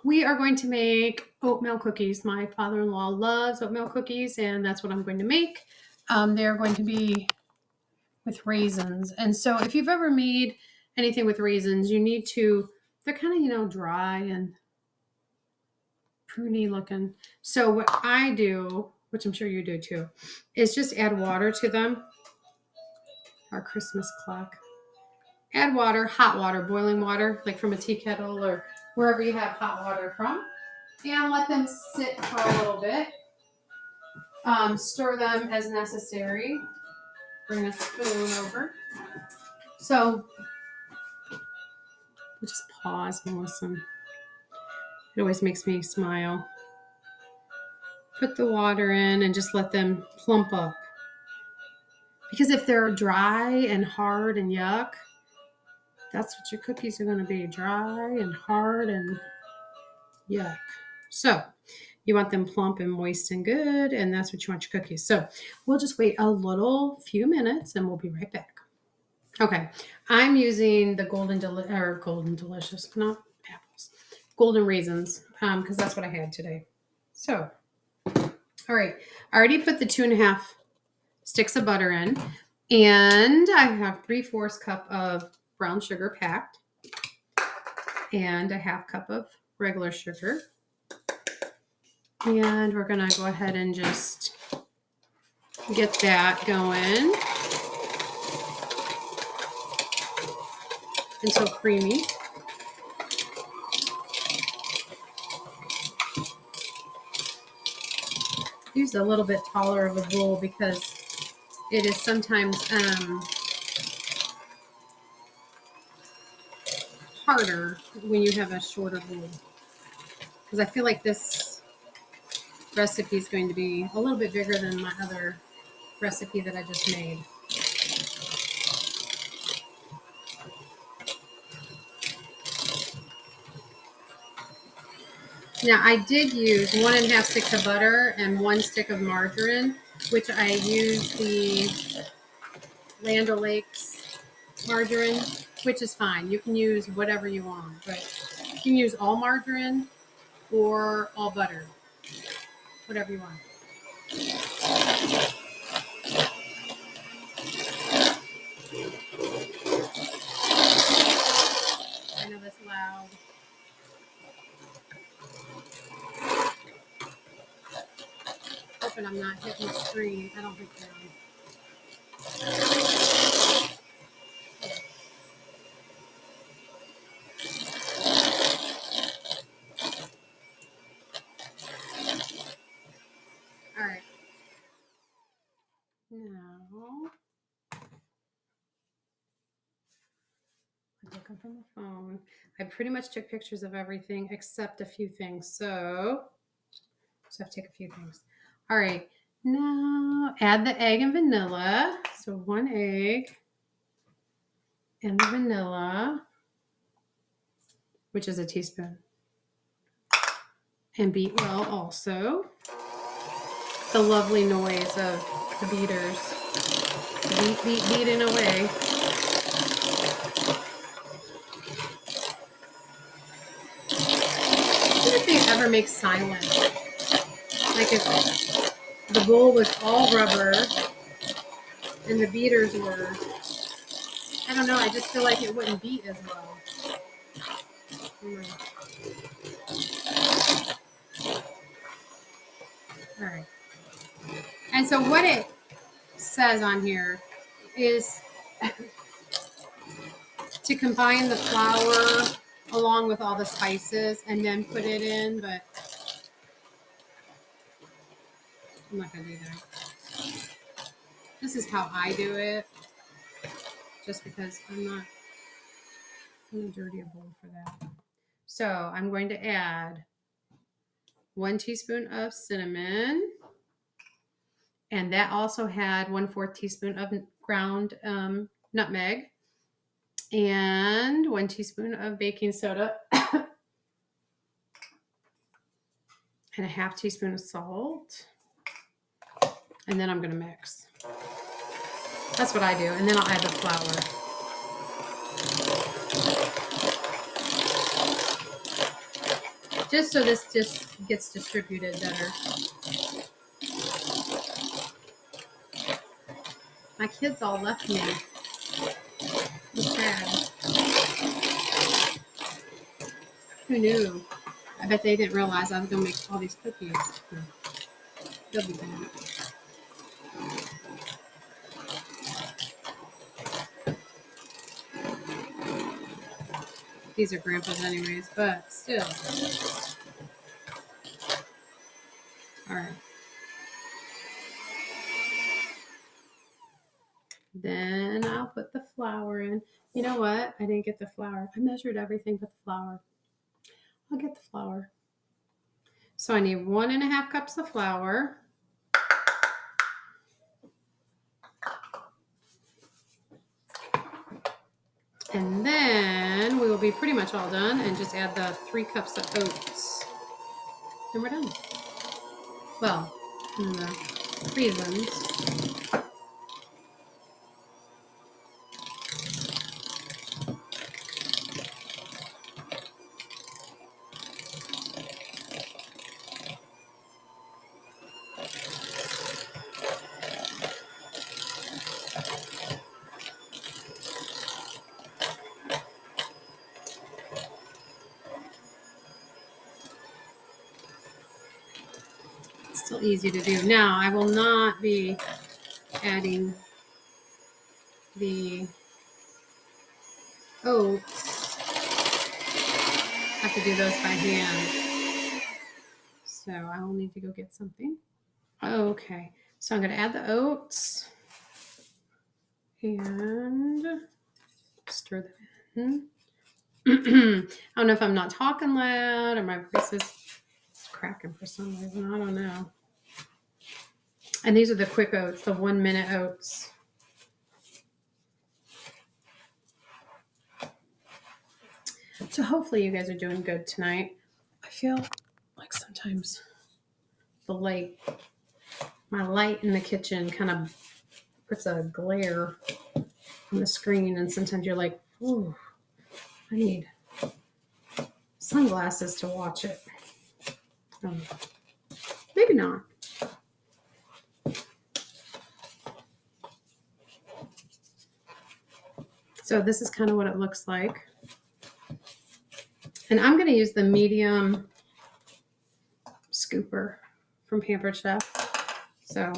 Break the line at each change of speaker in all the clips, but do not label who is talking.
we are going to make oatmeal cookies. My father-in-law loves oatmeal cookies, and that's what I'm going to make. They're going to be with raisins. And so if you've ever made anything with raisins, you need to, they're kind of, dry and pruny looking. So what I do, which I'm sure you do too, is just add water to them. Our Christmas clock. Add water, hot water, boiling water, like from a tea kettle or wherever you have hot water from. And let them sit for a little bit. Stir them as necessary. Bring a spoon over. So, we'll just pause and listen. It always makes me smile. Put the water in and just let them plump up. Because if they're dry and hard and yuck, that's what your cookies are going to be. Dry and hard and yuck. So, you want them plump and moist and good, and that's what you want your cookies. So, we'll just wait a few minutes, and we'll be right back. Okay, I'm using the golden delicious, not apples, golden raisins, because that's what I had today. So, all right, I already put the 2.5 sticks of butter in, and I have 3/4 cup of brown sugar packed, and a 1/2 cup of regular sugar. And we're gonna go ahead and just get that going until creamy. Use a little bit taller of a bowl because it is sometimes harder when you have a shorter bowl. Because I feel like this recipe is going to be a little bit bigger than my other recipe that I just made. Now, I did use 1.5 sticks of butter and 1 stick of margarine, which I used the Land O'Lakes margarine, which is fine. You can use whatever you want, but you can use all margarine or all butter, whatever you want. I know that's loud. Hoping I'm not hitting the screen. I don't think I am. All right. Now, I'm looking from the phone. I pretty much took pictures of everything except a few things. So, just have to take a few things. All right. Now, add the egg and vanilla. So, 1 egg and the vanilla, which is a teaspoon. And beat well also. The lovely noise of the beaters. Beating away. I wonder if they ever make silence. Like if the bowl was all rubber and the beaters were, I don't know, I just feel like it wouldn't beat as well. All right. And so what it says on here is to combine the flour along with all the spices and then put it in, but I'm not going to do that. This is how I do it, just because I'm not going to dirty a bowl for that. So I'm going to add 1 teaspoon of cinnamon, and that also had 1/4 teaspoon of ground nutmeg, and 1 teaspoon of baking soda, and a 1/2 teaspoon of salt. And then I'm going to mix. That's what I do. And then I'll add the flour. just so this just gets distributed better. My kids all left me. It's sad. Who knew? I bet they didn't realize I was going to make all these cookies. They'll be back. These are Grandpa's anyways, but still. All right. Then I'll put the flour in. You know what? I didn't get the flour. I measured everything but the flour. I'll get the flour. So I need 1.5 cups of flour. And then we will be pretty much all done and just add the 3 cups of oats. And we're done. Well, and the raisins. Still easy to do. Now, I will not be adding the oats. I have to do those by hand. So I will need to go get something. Okay, so I'm going to add the oats and stir them in. I don't know if I'm not talking loud or my voice is cracking for some reason. I don't know. And these are the quick oats, the 1-minute oats. So hopefully you guys are doing good tonight. I feel like sometimes my light in the kitchen kind of puts a glare on the screen, and sometimes you're like, ooh, I need sunglasses to watch it. Maybe not. So this is kind of what it looks like. And I'm going to use the medium scooper from Pampered Chef. So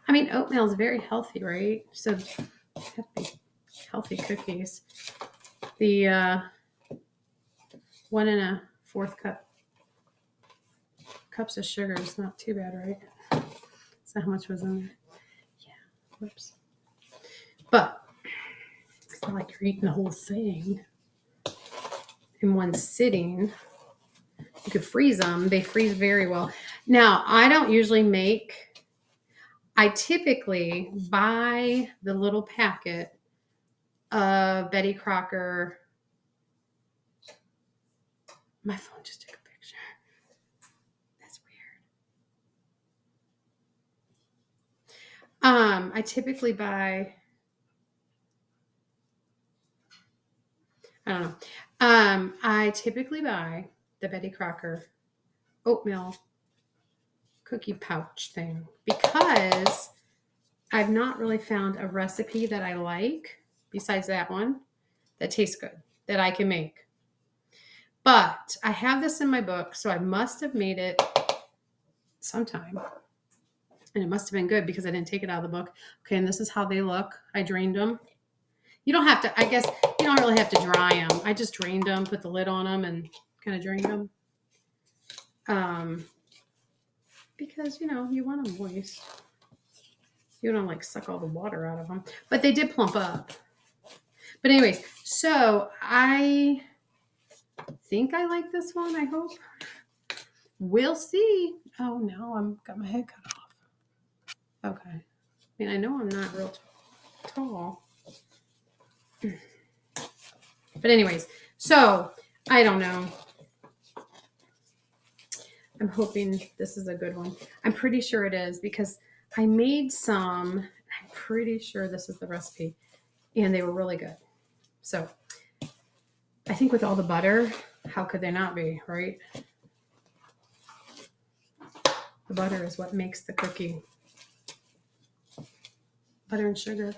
I mean, oatmeal is very healthy, right? So healthy cookies. The 1 1/4 cups of sugar is not too bad, right? So how much was in there? Yeah, whoops. But it's not like you're eating the whole thing in one sitting. You could freeze them. They freeze very well. Now, I don't usually make, I typically buy the little packet of Betty Crocker. My phone just took a picture. That's weird. I typically buy, I don't know. I typically buy the Betty Crocker oatmeal cookie pouch thing because I've not really found a recipe that I like besides that one that tastes good that I can make. But I have this in my book, so I must have made it sometime. And it must have been good because I didn't take it out of the book. Okay, and this is how they look. I drained them. You don't have to, I guess, you don't really have to dry them. I just drained them, put the lid on them, and kind of drained them. Because, you know, you want them moist. You don't like suck all the water out of them. But they did plump up. But anyways, so I think I like this one, I hope. We'll see. Oh, no, I've got my head cut off. Okay. I mean, I know I'm not real tall. But anyways, so I don't know. I'm hoping this is a good one. I'm pretty sure it is because I made some. I'm pretty sure this is the recipe. And they were really good. So I think with all the butter, how could they not be, right? The butter is what makes the cookie. Butter and sugar.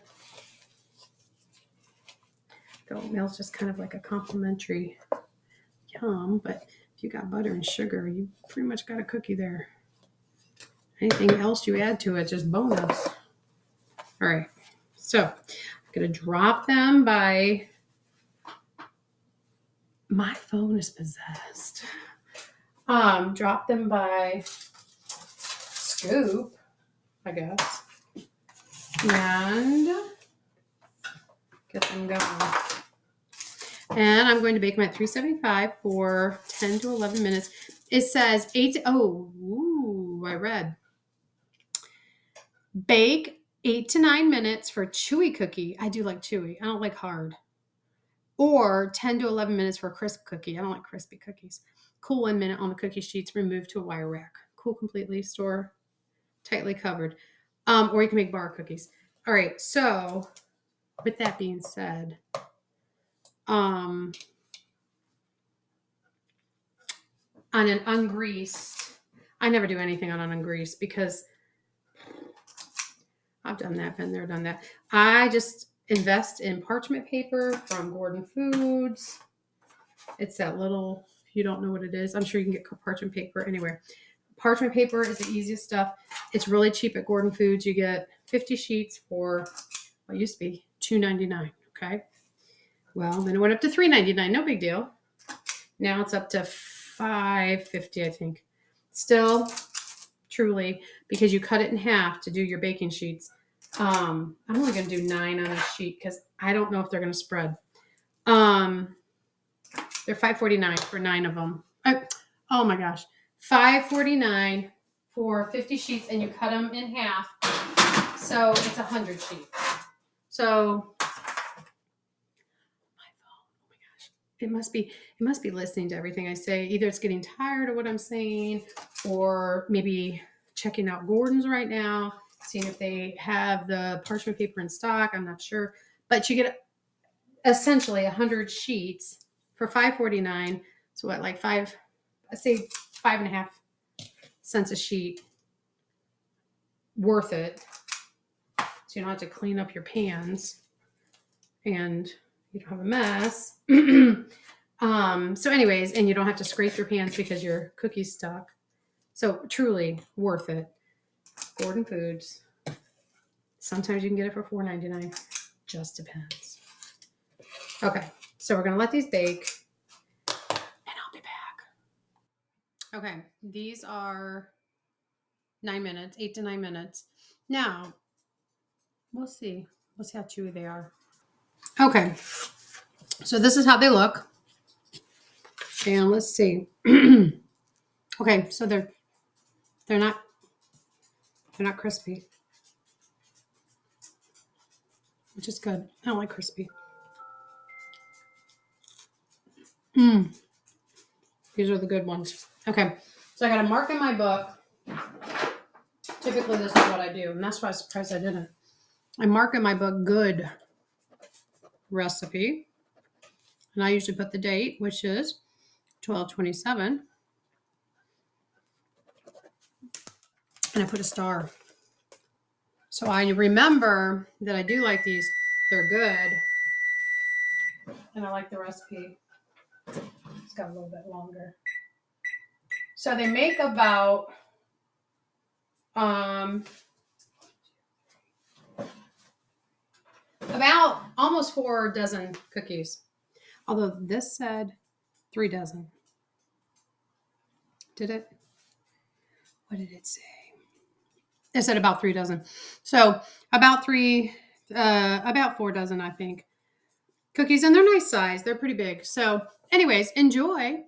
The oatmeal is just kind of like a complimentary yum, but if you got butter and sugar, you pretty much got a cookie there. Anything else you add to it, just bonus. All right, so I'm going to drop them by, my phone is possessed. Drop them by scoop, I guess, and get them going. And I'm going to bake them at 375 for 10 to 11 minutes. It says I read. Bake 8 to 9 minutes for chewy cookie. I do like chewy. I don't like hard. Or 10 to 11 minutes for a crisp cookie. I don't like crispy cookies. Cool 1 minute on the cookie sheets. Remove to a wire rack. Cool completely. Store tightly covered. Or you can make bar cookies. All right. So with that being said, on an ungreased, I never do anything on an ungreased because I've done that, been there, done that. I just invest in parchment paper from Gordon Foods. It's that little, if you don't know what it is, I'm sure you can get parchment paper anywhere. Parchment paper is the easiest stuff. It's really cheap at Gordon Foods. You get 50 sheets for what used to be $2.99. Okay. Well, then it went up to $3.99. No big deal. Now it's up to $5.50, I think. Still, truly, because you cut it in half to do your baking sheets. I'm only going to do 9 on a sheet because I don't know if they're going to spread. They're $5.49 for 9 of them. Oh my gosh. $5.49 for 50 sheets, and you cut them in half. So it's 100 sheets. So it must be listening to everything I say. Either it's getting tired of what I'm saying, or maybe checking out Gordon's right now, seeing if they have the parchment paper in stock. I'm not sure. But you get essentially 100 sheets for $5.49. So what, like let's say 5.5 cents a sheet. Worth it. So you don't have to clean up your pans and you don't have a mess. So anyways, and you don't have to scrape your pans because your cookie's stuck. So truly worth it. Gordon Foods. Sometimes you can get it for $4.99. Just depends. Okay, so we're going to let these bake and I'll be back. Okay, these are 9 minutes, 8 to 9 minutes. Now, we'll see. We'll see how chewy they are. Okay, so this is how they look. And let's see. Okay, so they're not crispy, which is good. I don't like crispy. These are the good ones. Okay, so I got a mark in my book. Typically, this is what I do, and that's why I was surprised I didn't. I mark in my book good recipe, and I usually put the date, which is 12/27, and I put a star. So I remember that I do like these. They're good, and I like the recipe. It's got a little bit longer. So they make about almost 4 dozen cookies. Although this said 3 dozen. Did it? What did it say? It said about 3 dozen. So about 4 dozen, I think, cookies. And they're nice size. They're pretty big. So anyways, enjoy.